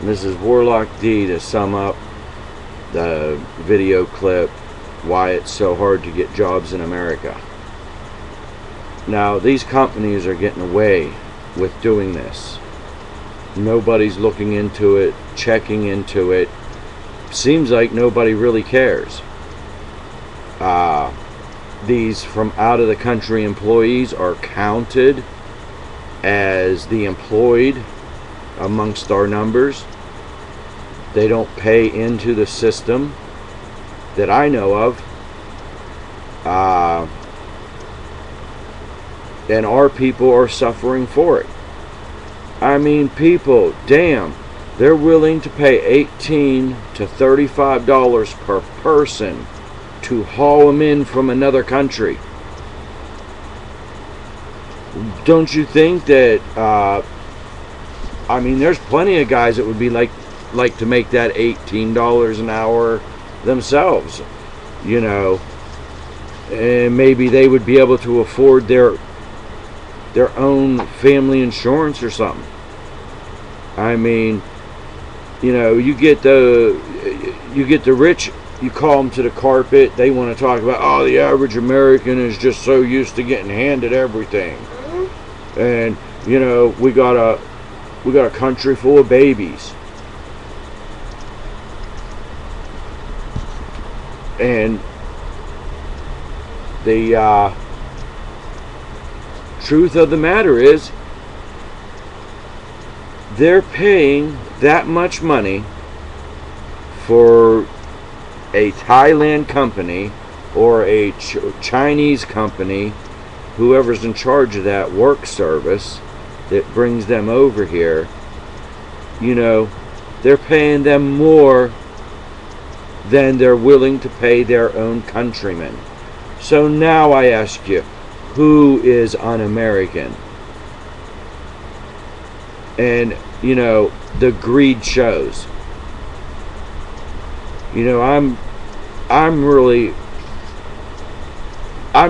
This is Warlock D to sum up the video clip, why it's so hard to get jobs in America. Now, these companies are getting away with doing this. Nobody's looking into it, checking into it. Seems like nobody really cares. These from out of the country employees are counted as the employed amongst our numbers. They don't pay into the system that I know of. And our people are suffering for it. I mean, people, damn, they're willing to pay $18 to $35 per person to haul them in from another country. Don't you think that, I mean, there's plenty of guys that would be like to make that $18 an hour themselves, you know, and maybe they would be able to afford their own family insurance or something. I mean, you know, you get the rich, you call them to the carpet, they want to talk about, oh, the average American is just so used to getting handed everything. And, you know, we got a country full of babies. And the truth of the matter is, they're paying that much money for a Thailand company or a Chinese company, whoever's in charge of that work service that brings them over here. You know, they're paying them more than they're willing to pay their own countrymen. So now I ask you, who is un-American? And, you know, the greed shows. You know, I'm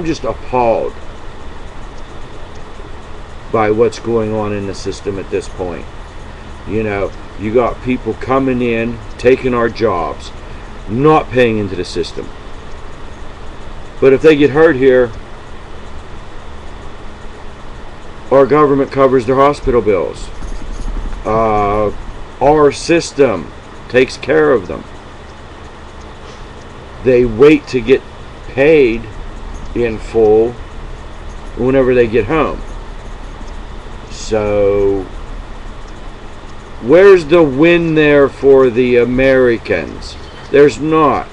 just appalled by what's going on in the system at this point. You know, you got people coming in, taking our jobs, not paying into the system. But if they get hurt here, our government covers their hospital bills. Our system takes care of them. They wait to get paid in full whenever they get home. So, where's the win there for the Americans? There's not.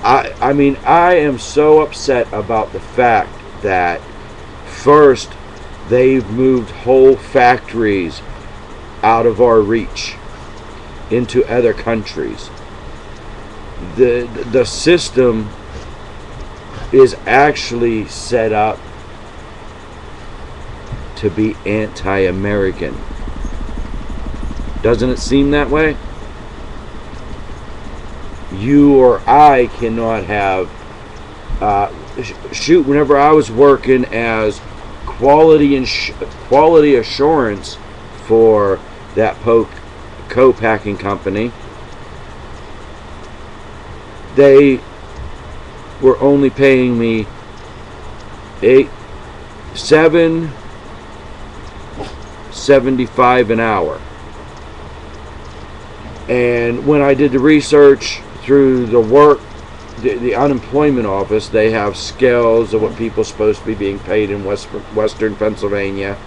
I mean, I am so upset about the fact that first, they've moved whole factories out of our reach into other countries. The system is actually set up to be anti-American. Doesn't it seem that way? You or I cannot have shoot, whenever I was working as quality assurance for that co-packing company, they were only paying me $7.75 an hour. And when I did the research through the unemployment office, they have scales of what people are supposed to be being paid in western Pennsylvania,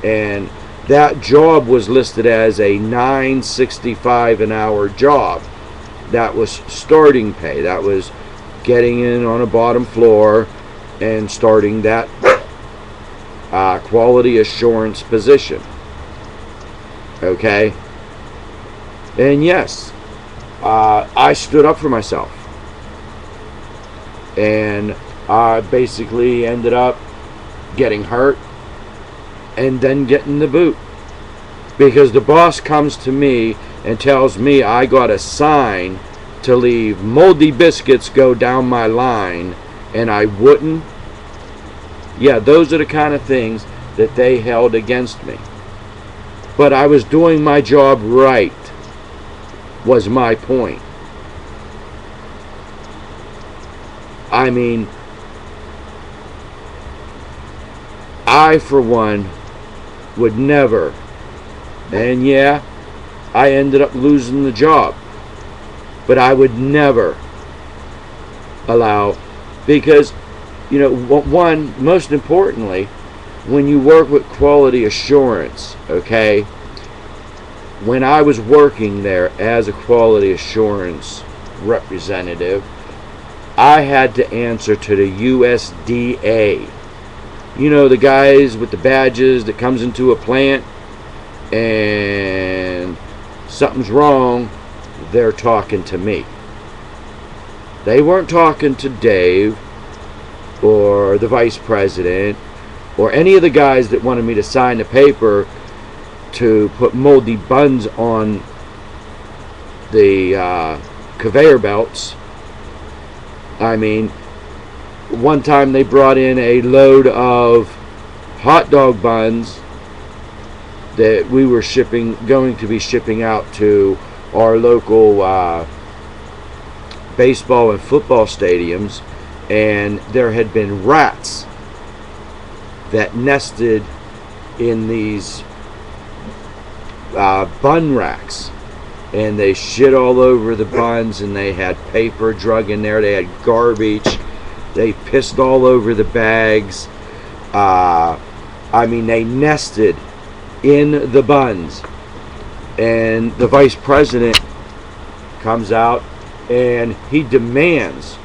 and that job was listed as a $9.65 an hour job. That was starting pay. That was getting in on a bottom floor and starting that quality assurance position. Okay? And yes, I stood up for myself. And I basically ended up getting hurt and then getting the boot. Because the boss comes to me and tells me I got a sign to leave moldy biscuits go down my line, and I wouldn't. Yeah, those are the kind of things that they held against me. but I was doing my job right, was my point. I mean, I, for one, would never, and yeah, I ended up losing the job, but I would never allow, because, you know, one, most importantly, when you work with quality assurance, okay, when I was working there as a quality assurance representative, I had to answer to the USDA. You know, the guys with the badges that comes into a plant and something's wrong, they're talking to me. They weren't talking to Dave or the vice president or any of the guys that wanted me to sign the paper to put moldy buns on the conveyor belts. I mean, one time they brought in a load of hot dog buns that we were going to be shipping out to our local baseball and football stadiums, and there had been rats that nested in these bun racks, and they shit all over the buns, and they had paper drug in there, they had garbage, they pissed all over the bags. I mean, they nested in the buns, and the vice president comes out and he demands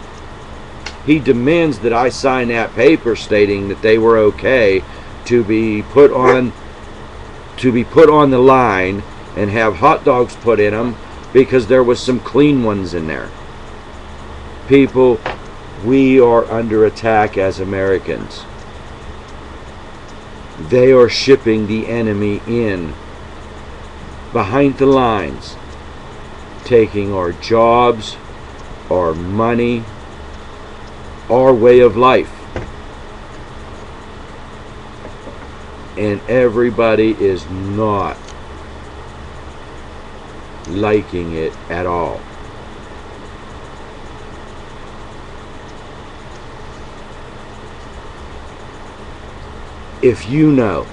that I sign that paper stating that they were okay to be put on the line and have hot dogs put in them, because there was some clean ones in there. People, we are under attack as Americans. They are shipping the enemy in behind the lines, taking our jobs, our money, our way of life. And everybody is not liking it at all. If you know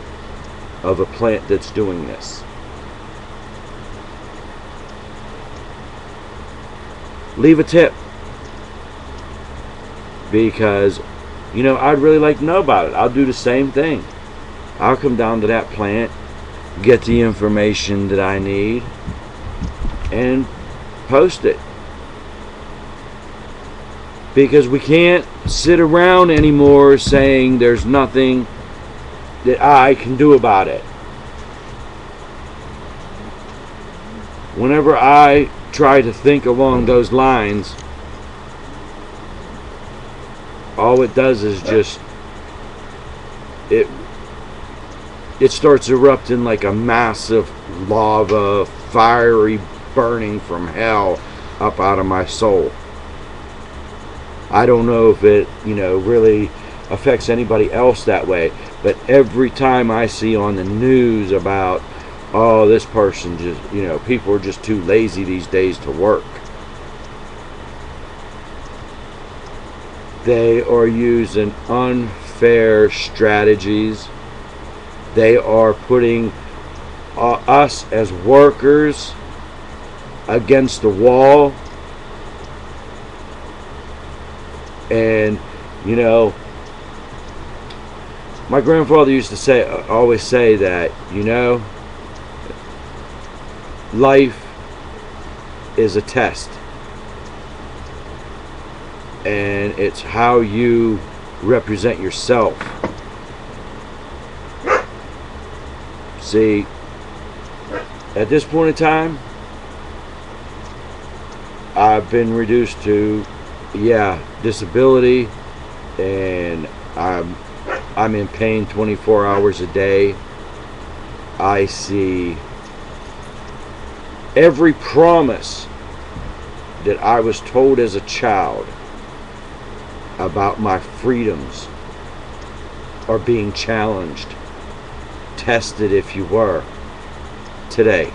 of a plant that's doing this, leave a tip, because, you know, I'd really like to know about it. I'll do the same thing. I'll come down to that plant, get the information that I need, and post it. Because we can't sit around anymore saying there's nothing that I can do about it. Whenever I try to think along those lines, all it does is just it starts erupting like a massive lava, fiery burning from hell up out of my soul. I don't know if it, you know, really affects anybody else that way, but every time I see on the news about, oh, this person just, you know, people are just too lazy these days to work. They are using unfair strategies. They are putting us as workers against the wall. And, you know, my grandfather used to say, always say that, you know, life is a test, and it's how you represent yourself. See, at this point in time, I've been reduced to, disability, and I'm in pain 24 hours a day. I see every promise that I was told as a child about my freedoms are being challenged, tested if you were. today,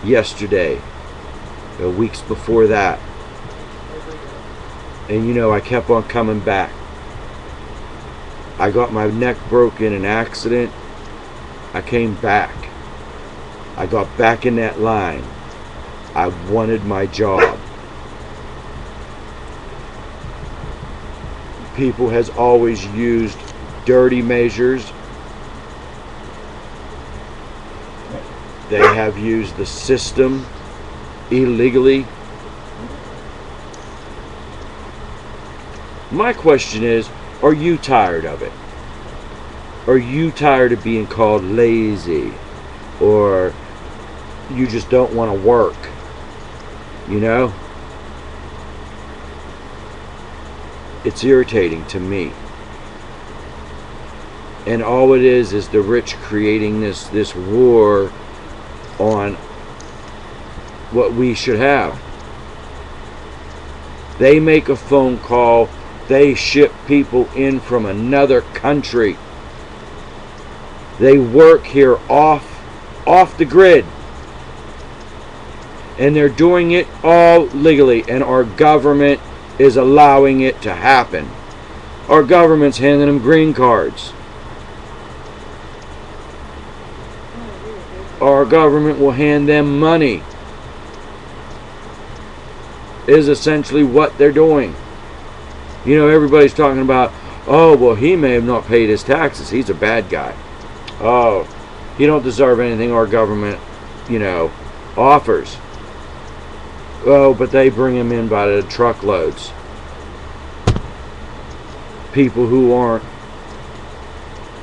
yesterday, weeks before that. And you know, I kept on coming back. I got my neck broke in an accident. I came back. I got back in that line. I wanted my job. People has always used dirty measures. They have used the system illegally. My question is, are you tired of it? Are you tired of being called lazy? Or you just don't want to work? You know? It's irritating to me. And all it is the rich creating this war on what we should have. They make a phone call. They ship people in from another country. They work here off the grid. And they're doing it all legally. And our government is allowing it to happen. Our government's handing them green cards. Our government will hand them money. Is essentially what they're doing. You know, everybody's talking about, oh, well, he may have not paid his taxes. He's a bad guy. Oh, he don't deserve anything our government, you know, offers. Oh, but they bring him in by the truckloads. People who aren't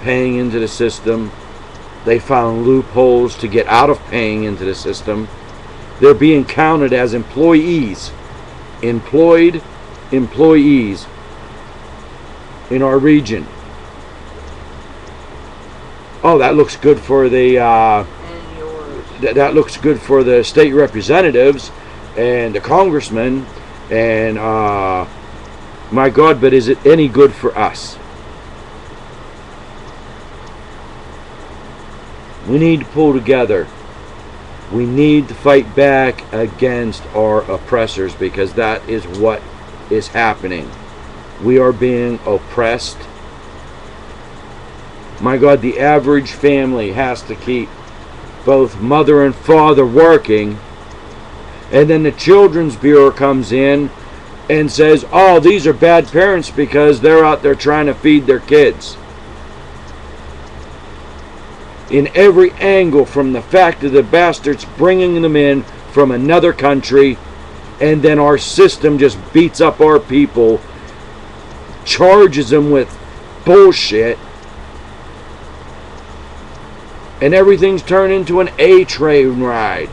paying into the system, they found loopholes to get out of paying into the system. They're being counted as employees. Employed employees in our region. Oh, that looks good for the that looks good for the state representatives and the congressmen and my God, but is it any good for us? We need to pull together. We need to fight back against our oppressors, because that is what is happening. We are being oppressed. My God, the average family has to keep both mother and father working, and then the Children's Bureau comes in and says, oh, these are bad parents because they're out there trying to feed their kids. In every angle, from the fact of the bastards bringing them in from another country, and then our system just beats up our people, charges them with bullshit, and everything's turned into an A-train ride.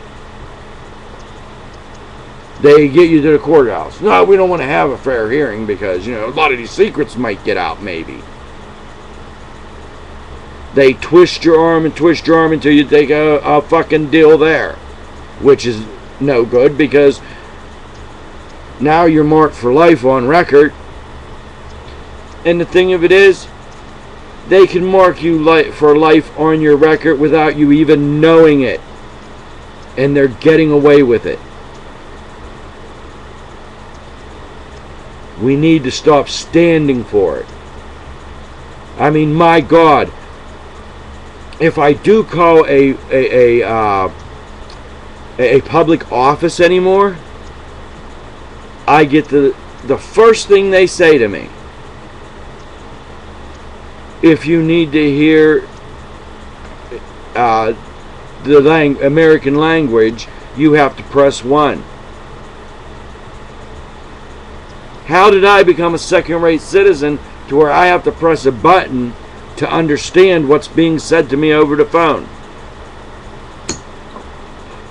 They get you to the courthouse. No, we don't want to have a fair hearing because, you know, a lot of these secrets might get out maybe. They twist your arm until you take a fucking deal there, which is no good, because now you're marked for life on record. And the thing of it is, they can mark you for life on your record without you even knowing it. And they're getting away with it. We need to stop standing for it. I mean, my God. If I do call a public office anymore, I get the first thing they say to me. If you need to hear the American language, you have to press 1. How did I become a second-rate citizen to where I have to press a button to understand what's being said to me over the phone?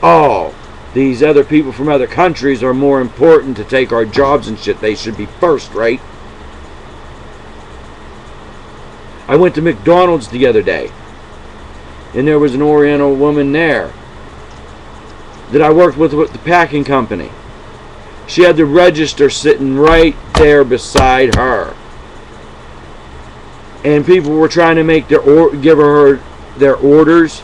Oh, these other people from other countries are more important to take our jobs and shit. They should be first, right? I went to McDonald's the other day, and there was an Oriental woman there that I worked with the packing company. She had the register sitting right there beside her. And people were trying to make give her their orders.